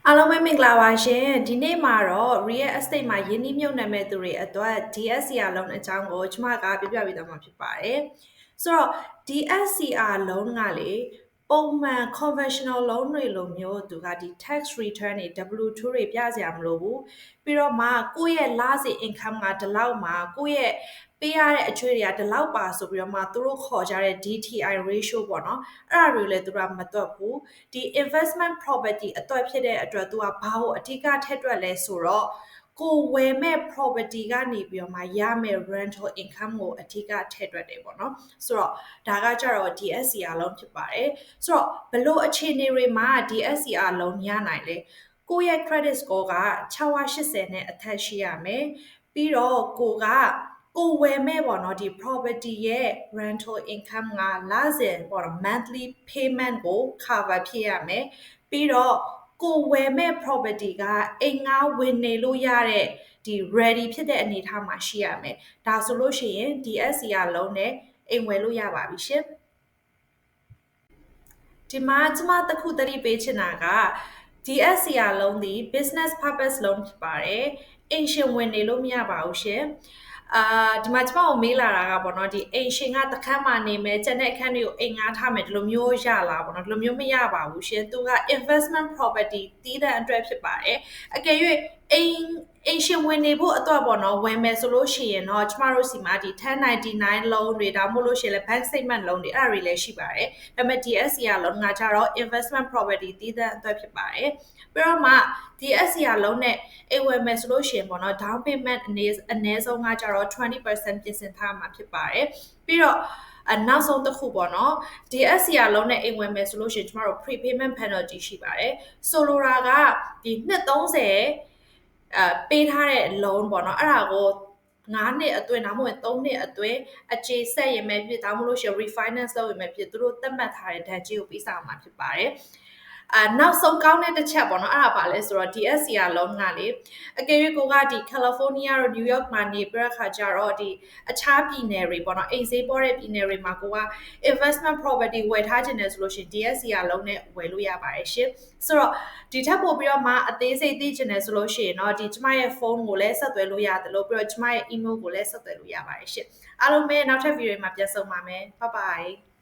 အားလုံးပဲမင်္ဂလာပါရှင်ဒီနေ့မှာတော့ real estate မှာယင်းနှိမ့်မြုပ်နှံမဲ့သူတွေအတွက် DSCR loan အကြောင်းကိုကျွန်မကပြပြပေးသွားမှာဖြစ်ပါတယ်ဆိုတော့ DSCR loan ကလေပုံမှန် conventional loan တွေလိုမျိုးသူကဒီ tax return တွေ W2 တွေပြစရာမလိုဘူးပြီးတော့မှကိုယ့်ရဲ့လစဉ် income ကဒီလောက်မှာကိုယ့်ရဲ့ပေးရတဲ့အချွေတွေကဒီလောက်ပါဆိုပြီးတော့မှသူတို့ခေါ်ကြတဲ့ DTI ratio ပေါ့နော်အဲ့ဒါတွေလည်းသူကမတွက်ဘူးဒီ investment property အတွက်ဖြစ်တဲ့အတွက်သူကဘာကိုအဓိကထည့်တွက်လဲဆိုတော့ကိုဝယ်မဲ့ property ကနေပြီးတော့မှရမယ် rental income ကိုအဓိကထည့်တွက်တယ်ပေါ့နော်ဆိုတော့ဒါကကြတော့ DSCR loan ဖြစ်ပါတယ်ဆိုတော့ဘလို့အခြေအနေတွေမှာ DSCR loan ရနိုင်လဲကိုယ့်ရဲ့ credit score က680နဲ့အထက်ရှိရမယ်ပြီးတော့ကိုဝယ်မဲ့ပေါ့နော်ဒီ property ရဲ့ rental income ကလစဉ်ပေါ့နော် monthly payment ကို cover ဖြစ်ရမယ်ပြီးတော့ကိုဝယ်မဲ့ property ကအိမ်ငါဝင်နေလို့ရတဲ့ဒီ ready ဖြစ်တဲ့အနေအထားမှာရှိရမယ်ဒါဆိုလို့ရှိရင် DSCR loan နဲ့အိမ်ဝယ်လို့ရပါပြီရှင်ဒီမှာကျွန်မတခုသတိပေးချင်တာက DSCR loan သည် business purpose loan ဖြစ်ပါတယ်အိမ်ရှင်ဝင်နေလို့မရပါဘူးရှင်ဒီမှာကျွန်မကိုမေးလာတာကပေါ့နော်ဒီအိမ်ရှင်ကတခန်းမှာနေမယ်ကျန်တဲ့အခန်းတွေကိုအိမ်ငါထားမယ်ဒီလိုမျိုးရလားပေါ့နော်ဒီလိုမျိုးမရပါဘူးရှင်သူက investment property တည်တဲ့အတွက်ဖြစ်ပါတယ်အကယ်၍အိမ်ရှင်ဝင်နေဖို့အတွက်ပေါ့နော်ဝင်မယ်ဆိုလို့ရှိရင်တော့ကျမတို့စီမှာဒီ1099 loan တွေဒါမှမဟုတ်လို့ရှိရင်လည်း bank statement loan တွေအဲ့ဒါတွေလည်းရှိပါတယ်ဒါပေမဲ့ DSCR loan ကကြတော့ investment property တည်တဲ့အတွက်ဖြစ်ပါတယ်ပြီးတော့မှ DSCR loan နဲ့အိမ်ဝယ်မယ်ဆိုလို့ရှိရင်ပေါ့နော် down payment အနည်းဆုံးကကြတော့20%ပြင်ဆင်ထားမှာဖြစ်ပါတယ်ပြီးတော့နောက်ဆုံးတစ်ခုပေါ့နော် DSCR loan နဲ့အိမ်ဝယ်မယ်ဆိုလို့ရှိရင်ကျမတို့ prepayment penalty ရှိပါတယ်ဆိုလိုတာကဒီနှစ်30ပေးထားတဲ့ loan ပေါ့နော်အဲ့ဒါကို9နှစ်အတွင်းဒါမှမဟုတ်3နှစ်အတွင်းအခြေဆက်ရင်ပဲဖြစ်ဒါမှမဟုတ်လို့ရှိရင် refinance လုပ်ရင်ပဲဖြစ်သူတို့သတ်မှတ်ထားတဲ့ debt ကြီးကိုပေးဆောင်မှာဖြစ်ပါတယ်နောက်ဆုံးကောင်းတဲ့တစ်ချက်ပေါ့နော်အဲ့ဒါပါလဲဆိုတော့ DSCR loan ကလေအကယ်၍ကိုကဒီ California တို့ New York မှာနေပြီးခါကြတော့ဒီအခြားပြည်နယ်တွေပေါ့နော်အိမ်ဈေးပေါ်တဲ့ပြည်နယ်တွေမှာကိုက investment property ဝယ်ထားခြင်းနဲ့ဆိုလို့ရှိရင် DSCR loan နဲ့ဝယ်လို့ရပါတယ်ရှင်ဆိုတော့ဒီထက်ပိုပြီးတော့မှအသေးစိတ်သိချင်တယ်ဆိုလို့ရှိရင်တော့ဒီကျမရဲ့ဖုန်းကိုလည်းဆက်သွယ်လို့ရတယ်လို့ပြီးတော့ကျမရဲ့ email ကိုလည်းဆက်သွယ်လို့ရပါတယ်ရှင်အားလုံးပဲနောက်ထပ် video မှာပြန်ဆုံပါမယ် bye bye